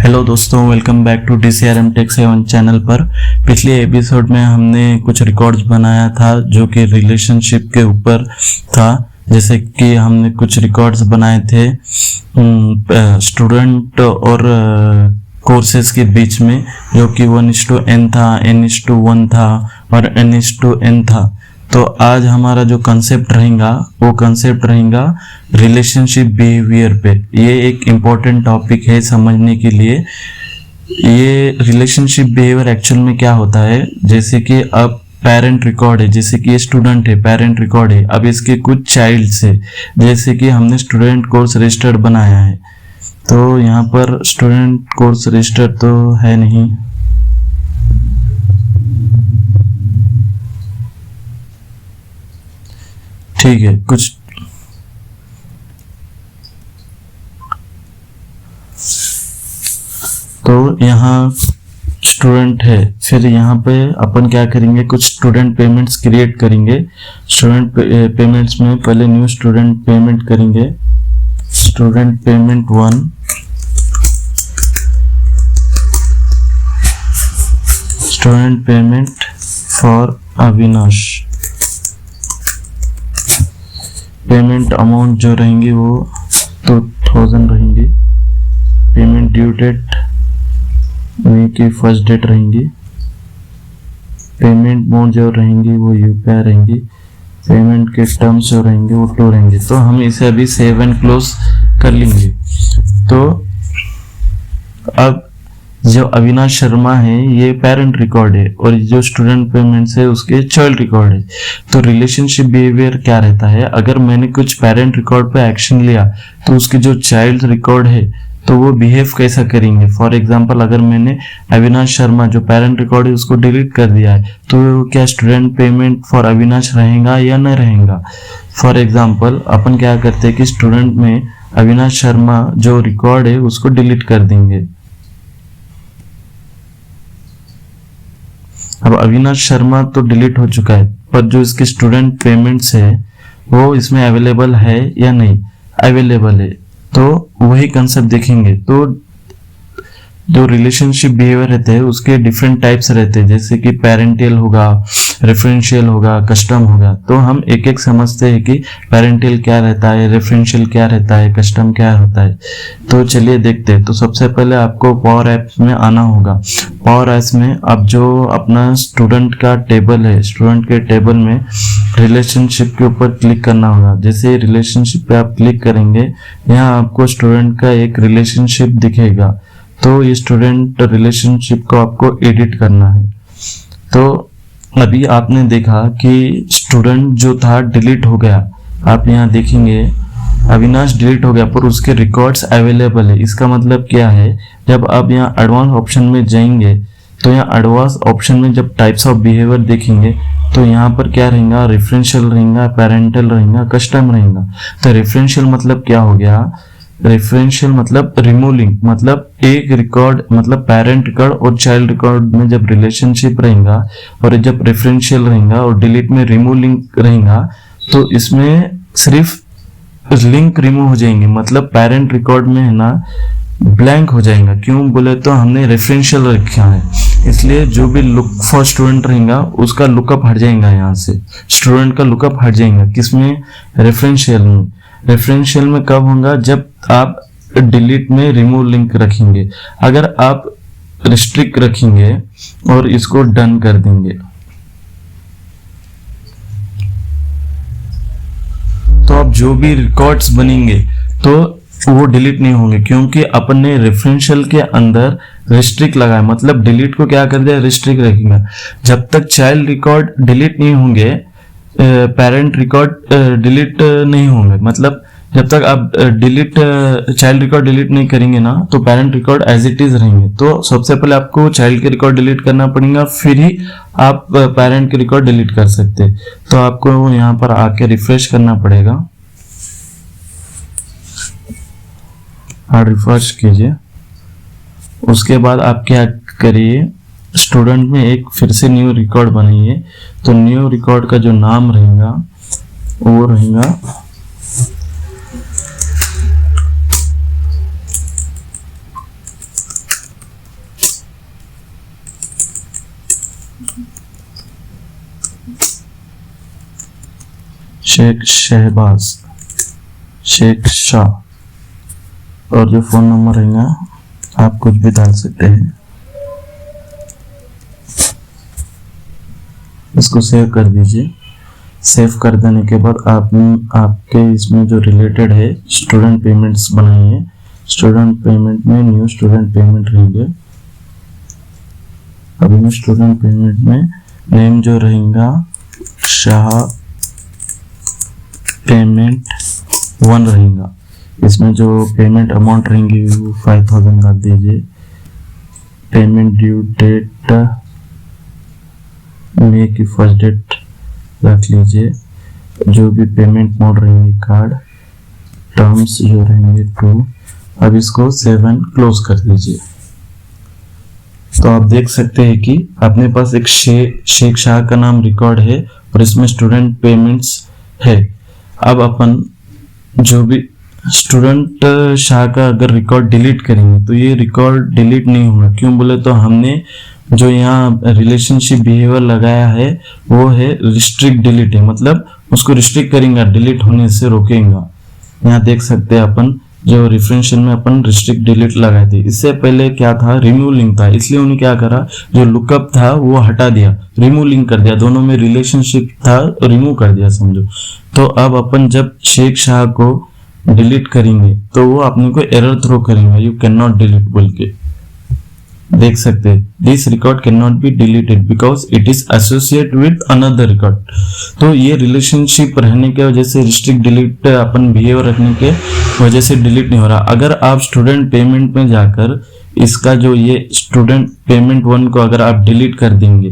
Hello दोस्तों, welcome back to DCRM tech 7 channel पर। पिछले एपिसोड में हमने कुछ रिकॉर्ड्स बनाया था जो कि रिलेशनशिप के ऊपर था। जैसे कि हमने कुछ रिकॉर्ड्स बनाए थे स्टूडेंट और कोर्सेज के बीच में, जो कि 1:n था, n:1 था और n:n था। तो आज हमारा जो कंसेप्ट रहेगा वो कंसेप्ट रहेगा रिलेशनशिप बिहेवियर पे। ये एक इम्पोर्टेंट टॉपिक है समझने के लिए। ये रिलेशनशिप बिहेवियर एक्चुअल में क्या होता है, जैसे कि अब पेरेंट रिकॉर्ड है, जैसे कि ये स्टूडेंट है, पेरेंट रिकॉर्ड है। अब इसके कुछ चाइल्ड्स है, जैसे कि हमने स्टूडेंट कोर्स रजिस्टर्ड बनाया है, तो यहाँ पर स्टूडेंट कोर्स रजिस्टर्ड तो है नहीं। ठीक है, कुछ तो यहाँ स्टूडेंट है। फिर यहाँ पे अपन क्या करेंगे, कुछ स्टूडेंट पेमेंट्स क्रिएट करेंगे। स्टूडेंट पेमेंट्स में पहले न्यू स्टूडेंट पेमेंट करेंगे, student payment 1, student payment for Avinash. Payment amount जो रहेंगी वो 2000 रहेंगी। पेमेंट ड्यू डेट वही की फर्स्ट डेट रहेंगी। पेमेंट मोड जो रहेंगी वो यूपीआई रहेंगी। पेमेंट के टर्म्स जो रहेंगे वो 2 रहेंगे। तो हम इसे अभी सेव एंड क्लोज कर लेंगे। तो अब जो अविनाश शर्मा है ये पेरेंट रिकॉर्ड है और जो स्टूडेंट पेमेंट्स है उसके चाइल्ड रिकॉर्ड है। तो रिलेशनशिप बिहेवियर क्या रहता है, अगर मैंने कुछ पेरेंट रिकॉर्ड पे एक्शन लिया तो उसके जो चाइल्ड रिकॉर्ड है तो वो बिहेव कैसा करेंगे। फॉर एग्जांपल, अगर मैंने अविनाश शर्मा जो पेरेंट रिकॉर्ड है उसको डिलीट कर दिया है तो क्या स्टूडेंट पेमेंट फॉर अविनाश रहेगा या नहीं रहेगा। फॉर एग्जाम्पल, अपन क्या करते हैं कि स्टूडेंट में अविनाश शर्मा जो रिकॉर्ड है उसको डिलीट कर देंगे। अब अविनाश शर्मा तो डिलीट हो चुका है, पर जो इसके स्टूडेंट पेमेंट्स है वो इसमें अवेलेबल है या नहीं। अवेलेबल है, तो वही कंसेप्ट देखेंगे। तो जो रिलेशनशिप बिहेवियर रहते हैं उसके डिफरेंट टाइप्स रहते हैं, जैसे कि पेरेंटियल होगा, रेफरेंशियल होगा, कस्टम होगा। तो हम एक एक समझते हैं कि पेरेंटियल क्या रहता है, रेफरेंशियल क्या रहता है, कस्टम क्या होता है। तो चलिए देखते हैं। तो सबसे पहले आपको पावर एप्स में आना होगा। पावर एप्स में अब जो अपना स्टूडेंट का टेबल है, स्टूडेंट के टेबल में रिलेशनशिप के ऊपर क्लिक करना होगा। जैसे रिलेशनशिप पे आप क्लिक करेंगे, यहाँ आपको स्टूडेंट का एक रिलेशनशिप दिखेगा। तो ये स्टूडेंट रिलेशनशिप को आपको एडिट करना है। तो अभी आपने देखा कि स्टूडेंट जो था डिलीट हो गया। आप यहाँ देखेंगे अविनाश डिलीट हो गया, पर उसके रिकॉर्ड्स अवेलेबल है। इसका मतलब क्या है, जब आप यहाँ एडवांस ऑप्शन में जाएंगे तो यहाँ एडवांस ऑप्शन में जब टाइप्स ऑफ बिहेवियर देखेंगे तो यहाँ पर क्या रहेगा, रेफरेंशियल रहेगा, पेरेंटल रहेगा, कस्टम रहेगा। तो रेफरेंशियल मतलब क्या हो गया, रेफरेंशियल मतलब रिमूविंग, मतलब एक रिकॉर्ड, मतलब पेरेंट रिकॉर्ड और चाइल्ड रिकॉर्ड में जब रिलेशनशिप रहेगा और जब रेफरेंशियल रहेगा और डिलीट में रिमूव लिंक रहेगा तो इसमें सिर्फ लिंक रिमूव हो जाएंगे। मतलब पेरेंट रिकॉर्ड में है ना ब्लैंक हो जाएगा। क्यों बोले तो हमने रेफरेंशियल रखा है, इसलिए जो भी लुक फॉर स्टूडेंट रहेगा उसका लुकअप हट जाएगा। यहाँ से स्टूडेंट का लुकअप हट जाएगा। किसमें, रेफरेंशियल में। रेफरेंशियल में कब होगा, जब आप डिलीट में रिमूव लिंक रखेंगे। अगर आप रिस्ट्रिक्ट रखेंगे और इसको डन कर देंगे तो अब जो भी रिकॉर्ड्स बनेंगे तो वो डिलीट नहीं होंगे, क्योंकि अपन ने रेफरेंशियल के अंदर रिस्ट्रिक्ट लगाया। मतलब डिलीट को क्या कर दिया, रिस्ट्रिक्ट रखेगा। जब तक चाइल्ड रिकॉर्ड डिलीट नहीं होंगे, पेरेंट रिकॉर्ड डिलीट नहीं होंगे। मतलब जब तक आप चाइल्ड रिकॉर्ड डिलीट नहीं करेंगे ना तो parent record as it is रहेंगे। तो सबसे पहले आपको चाइल्ड के रिकॉर्ड डिलीट करना पड़ेगा, फिर ही आप पेरेंट के रिकॉर्ड डिलीट कर सकते। तो आपको यहाँ पर आके रिफ्रेश करना पड़ेगा। हाँ, रिफ्रेश कीजिए। उसके बाद आप क्या करिए, स्टूडेंट में एक फिर से न्यू रिकॉर्ड बनाइए। तो न्यू रिकॉर्ड का जो नाम रहेगा वो रहेगा शेख शहबाज, शेख शाह, और जो फोन नंबर रहेगा आप कुछ भी डाल सकते हैं। इसको सेव कर दीजिए। सेव कर देने के बाद आपके इसमें जो रिलेटेड है स्टूडेंट पेमेंट्स बनाइए। स्टूडेंट पेमेंट में न्यू स्टूडेंट पेमेंट रहेंगे। अब न्यू स्टूडेंट पेमेंट में नेम जो रहेगा शाह पेमेंट 1 रहेगा। इसमें जो पेमेंट अमाउंट रहेंगी वो 5000 रख दीजिए। पेमेंट ड्यू डेट मई की फर्स्ट डेट रख लीजिए। जो भी पेमेंट मोड रहेंगे कार्ड, टर्म्स जो रहेंगे 2। अब इसको 7 क्लोज कर दीजिए। तो आप देख सकते हैं कि अपने पास एक शेख शाह का नाम रिकॉर्ड है और इसमें स्टूडेंट पेमेंट्स है। अब अपन जो भी स्टूडेंट शाह का अगर रिकॉर्ड डिलीट करेंगे तो ये रिकॉर्ड डिलीट नहीं होगा। क्यों बोले तो हमने जो यहाँ रिलेशनशिप बिहेवियर लगाया है वो है रिस्ट्रिक्ट डिलीट है, मतलब उसको रिस्ट्रिक्ट करेंगे, डिलीट होने से रोकेगा। यहाँ देख सकते हैं अपन जो रेफरेंशियल में अपन रिस्ट्रिक्ट डिलीट लगाए थे। इससे पहले क्या था, रिमूव लिंक था, इसलिए उन्होंने क्या करा, जो लुकअप था वो हटा दिया, रिमूव लिंक कर दिया। दोनों में रिलेशनशिप था, रिमूव कर दिया समझो। तो अब अपन जब शेख शाह को डिलीट करेंगे तो वो अपने को एरर थ्रो करेंगे, यू कैन नॉट डिलीट बोल के। देख सकते हैं this record can not be deleted because it is associate with another record. तो ये रिलेशनशिप रहने के वजह से रिस्ट्रिक्ट डिलीट अपन बिहेवियर रखने के वजह से डिलीट नहीं हो रहा। अगर आप स्टूडेंट पेमेंट में जाकर इसका जो ये स्टूडेंट पेमेंट 1 को अगर आप डिलीट कर देंगे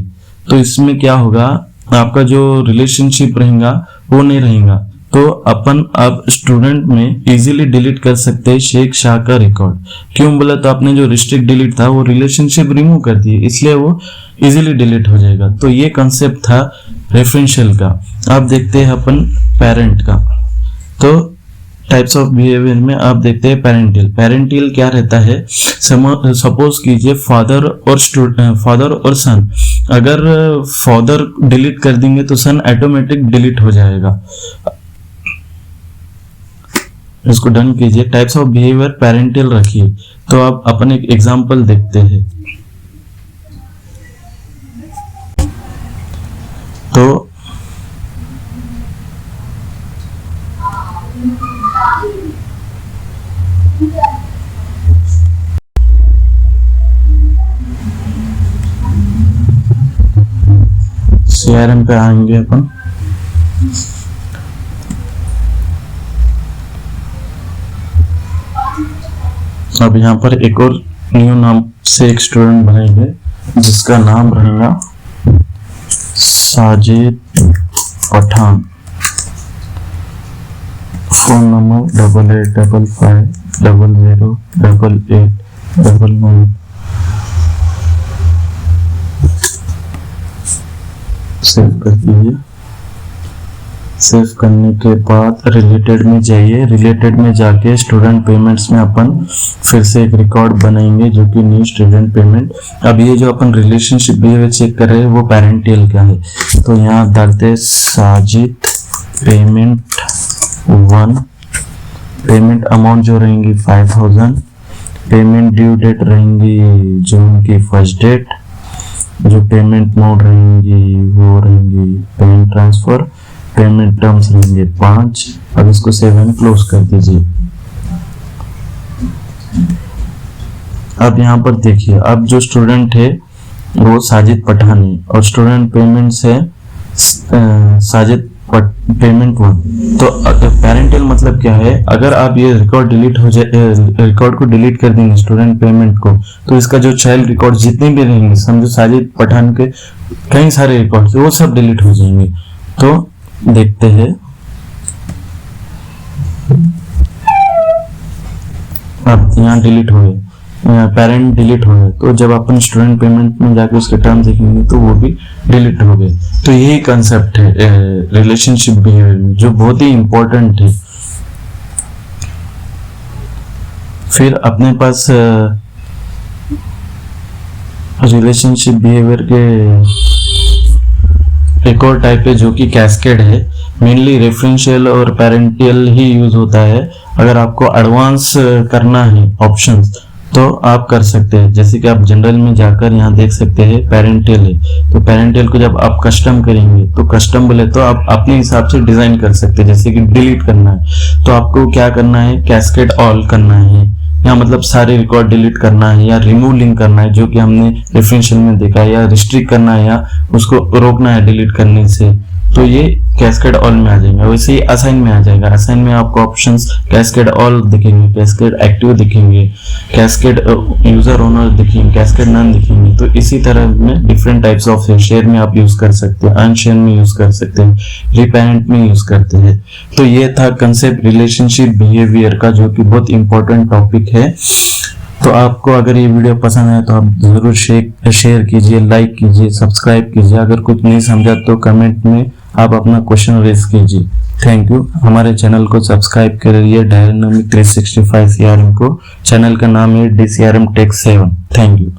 तो इसमें क्या होगा, आपका जो रिलेशनशिप रहेगा वो नहीं रहेगा। तो अपन अब स्टूडेंट में इजीली डिलीट कर सकते हैं शेख शाह का रिकॉर्ड। क्यों बोला, तो आपने जो रिस्ट्रिक्ट डिलीट था वो रिलेशनशिप रिमूव कर दिए, इसलिए वो इजीली डिलीट हो जाएगा। तो ये कंसेप्ट था रेफरेंशियल का। अब देखते हैं अपन पेरेंट का। तो टाइप्स ऑफ बिहेवियर में आप देखते हैं पेरेंटियल। पेरेंटियल क्या रहता है, सपोज कीजिए फादर और सन। अगर फादर डिलीट कर देंगे तो सन ऑटोमेटिक डिलीट हो जाएगा। इसको डन कीजिए। टाइप्स ऑफ बिहेवियर पेरेंटियल रखिए। तो आप अपन एक एग्जांपल देखते हैं। तो CRM पे आएंगे अपन। अब यहाँ पर एक और न्यू नाम से एक स्टूडेंट बनाएंगे जिसका नाम रहेगा Sajid Pathan. Phone number 8855008889। Save कर दीजिए। सेव करने के बाद रिलेटेड में जाइए। रिलेटेड में जाके स्टूडेंट पेमेंट्स में अपन फिर से एक रिकॉर्ड बनाएंगे जो कि न्यू स्टूडेंट पेमेंट। अब ये जो अपन रिलेशनशिप बिहेवियर चेक कर रहे हैं वो पेरेंटियल का है। तो यहाँ डालते हैं साजिद पेमेंट 1। पेमेंट अमाउंट जो रहेंगी 5000। पेमेंट ड्यू डेट रहेंगी जून की फर्स्ट डेट। जो पेमेंट मोड रहेंगी वो रहेंगी पेमेंट ट्रांसफर। पेमेंट टर्म्स रहेंगे 5। अब इसको 7 क्लोज कर दीजिए। अब यहाँ पर देखिए, अब जो स्टूडेंट है वो साजिद पठान है और स्टूडेंट पेमेंट्स है साजिद पेमेंट 1। तो पेरेंटल मतलब क्या है, अगर आप ये रिकॉर्ड डिलीट हो जाए, रिकॉर्ड को डिलीट कर देंगे स्टूडेंट पेमेंट को, तो इसका जो चाइल्ड रिकॉर्ड जितने भी रहेंगे, समझो साजिद पठान के कई सारे रिकॉर्ड वो सब डिलीट हो जाएंगे। तो देखते हैं। अब यहाँ डिलीट हो गए, पेरेंट डिलीट हो गए। तो जब अपन स्टूडेंट पेमेंट में जाकर उसके टर्म देखेंगे तो वो भी डिलीट हो गए। तो यही कंसेप्ट है रिलेशनशिप बिहेवियर में, जो बहुत ही इंपॉर्टेंट है। फिर अपने पास रिलेशनशिप बिहेवियर के एक और टाइप है जो कि कैस्केड है। मेनली रेफरेंशियल और पेरेंटियल ही यूज होता है। अगर आपको एडवांस करना है ऑप्शंस तो आप कर सकते हैं, जैसे कि आप जनरल में जाकर यहाँ देख सकते हैं पेरेंटियल है, तो पेरेंटियल को जब आप कस्टम करेंगे तो कस्टम बोले तो आप अपने हिसाब से डिजाइन कर सकते हैं। जैसे कि डिलीट करना है तो आपको क्या करना है, कैस्केड ऑल करना है, या मतलब सारे रिकॉर्ड डिलीट करना है, या रिमूव लिंक करना है जो कि हमने रेफरेंशियल में देखा है, या रिस्ट्रिक्ट करना है, या उसको रोकना है डिलीट करने से, तो ये कैस्केड ऑल में आ जाएगा। वैसे ही असाइन में आ जाएगा। असाइन में आपको ऑप्शंस कैस्केड ऑल दिखेंगे, कैस्केड एक्टिव दिखेंगे, कैस्केड यूजर ओनर दिखेंगे, कैस्केड नन दिखेंगे। तो इसी तरह में डिफरेंट टाइप्स ऑफ शेयर में आप यूज कर सकते हैं, अनशेयर में यूज कर सकते हैं, रिपेरेंट में यूज करते हैं। तो ये था कंसेप्ट रिलेशनशिप बिहेवियर का, जो कि बहुत इंपॉर्टेंट टॉपिक है। तो आपको अगर ये वीडियो पसंद आए तो आप जरूर शेयर कीजिए, लाइक कीजिए, सब्सक्राइब कीजिए। अगर कुछ नहीं समझा तो कमेंट में आप अपना क्वेश्चन रेज कीजिए। Thank you. हमारे चैनल को सब्सक्राइब करिए, डायनामिक 365 CRM को। चैनल का नाम है DCRM Tech 7। Thank you.